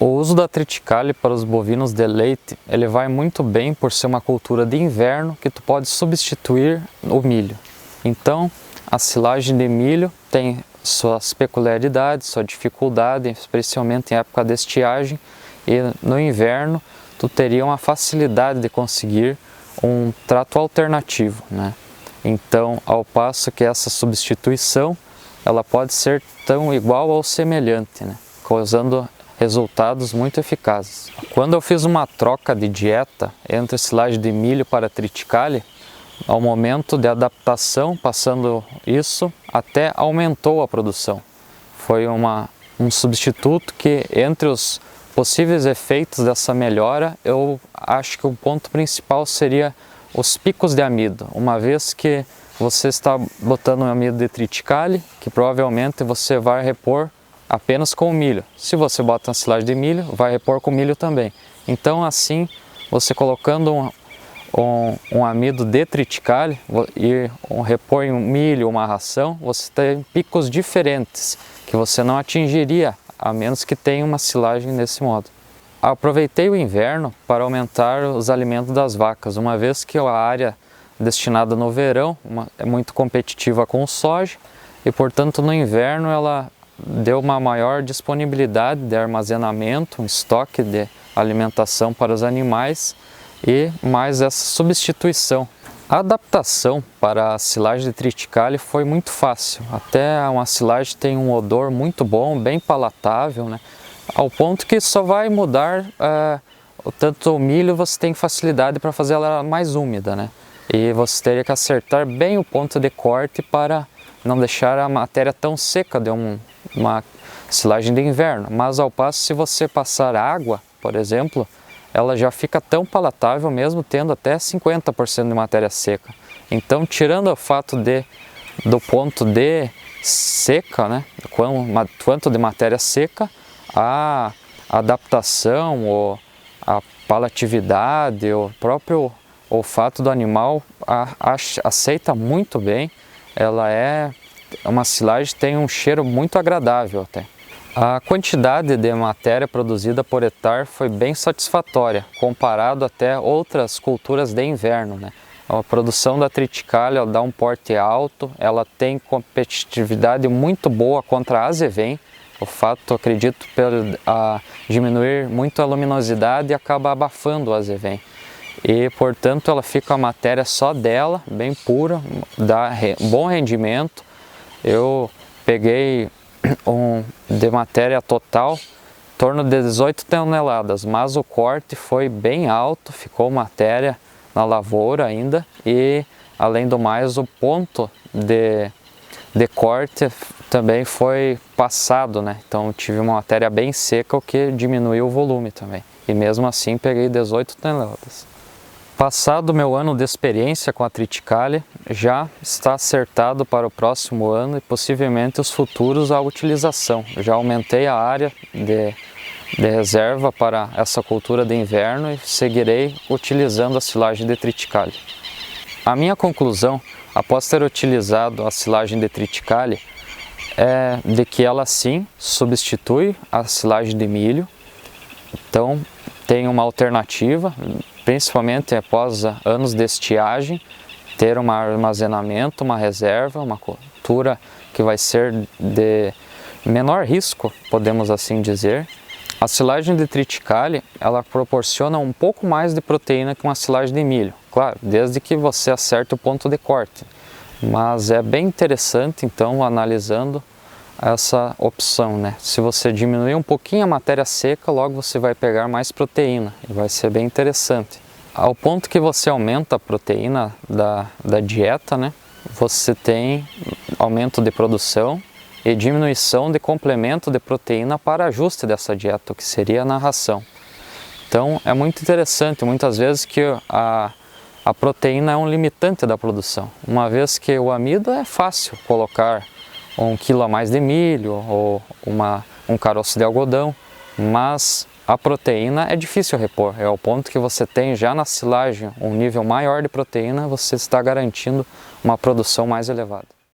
O uso da triticale para os bovinos de leite, ele vai muito bem por ser uma cultura de inverno que tu pode substituir o milho. Então, a silagem de milho tem suas peculiaridades, sua dificuldade, especialmente em época de estiagem, e no inverno tu teria uma facilidade de conseguir um trato alternativo, né? Então, ao passo que essa substituição, ela pode ser tão igual ou semelhante, né? Causando resultados muito eficazes. Quando eu fiz uma troca de dieta entre silagem de milho para triticale, ao momento de adaptação, passando isso, até aumentou a produção. Foi um substituto que, entre os possíveis efeitos dessa melhora, eu acho que o ponto principal seria os picos de amido, uma vez que você está botando um amido de triticale, que provavelmente você vai repor apenas com o milho. Se você bota uma silagem de milho, vai repor com milho também. Então assim, você colocando um amido de triticale e repor em um milho, uma ração, você tem picos diferentes, que você não atingiria, a menos que tenha uma silagem desse modo. Aproveitei o inverno para aumentar os alimentos das vacas, uma vez que a área destinada no verão é muito competitiva com o soja, e portanto no inverno ela deu uma maior disponibilidade de armazenamento, um estoque de alimentação para os animais e mais essa substituição. A adaptação para a silagem de triticale foi muito fácil, até uma silagem tem um odor muito bom, bem palatável, né? Ao ponto que só vai mudar, tanto o milho você tem facilidade para fazer ela mais úmida, né? E você teria que acertar bem o ponto de corte para não deixar a matéria tão seca de uma silagem de inverno, mas ao passo, se você passar água, por exemplo, ela já fica tão palatável mesmo tendo até 50% de matéria seca. Então, tirando o fato do ponto de seca, né, quanto de matéria seca, a adaptação, a palatividade, o próprio olfato do animal aceita muito bem. Ela é uma silagem que tem um cheiro muito agradável até. A quantidade de matéria produzida por hectare foi bem satisfatória, comparado até outras culturas de inverno, né? A produção da triticale ela dá um porte alto, ela tem competitividade muito boa contra a azevém. O fato, acredito, diminuir muito a luminosidade acaba abafando o azevém. E, portanto, ela fica a matéria só dela, bem pura, dá bom rendimento. Eu peguei de matéria total, em torno de 18 toneladas, mas o corte foi bem alto, ficou matéria na lavoura ainda e, além do mais, o ponto de corte também foi passado, né? Então tive uma matéria bem seca, o que diminuiu o volume também. E mesmo assim peguei 18 toneladas. Passado o meu ano de experiência com a triticale, já está acertado para o próximo ano e possivelmente os futuros a utilização. Já aumentei a área de reserva para essa cultura de inverno e seguirei utilizando a silagem de triticale. A minha conclusão, após ter utilizado a silagem de triticale, é de que ela sim substitui a silagem de milho. Então tem uma alternativa, principalmente após anos de estiagem, ter um armazenamento, uma reserva, uma cultura que vai ser de menor risco, podemos assim dizer. A silagem de triticale, ela proporciona um pouco mais de proteína que uma silagem de milho, claro, desde que você acerte o ponto de corte. Mas é bem interessante, então, analisando essa opção, né? Se você diminuir um pouquinho a matéria seca, logo você vai pegar mais proteína e vai ser bem interessante. Ao ponto que você aumenta a proteína da dieta, né? Você tem aumento de produção e diminuição de complemento de proteína para ajuste dessa dieta, o que seria na ração. Então é muito interessante, muitas vezes que a proteína é um limitante da produção, uma vez que o amido é fácil colocar 1 quilo a mais de milho ou um caroço de algodão, mas a proteína é difícil repor, é ao ponto que você tem já na silagem um nível maior de proteína, você está garantindo uma produção mais elevada.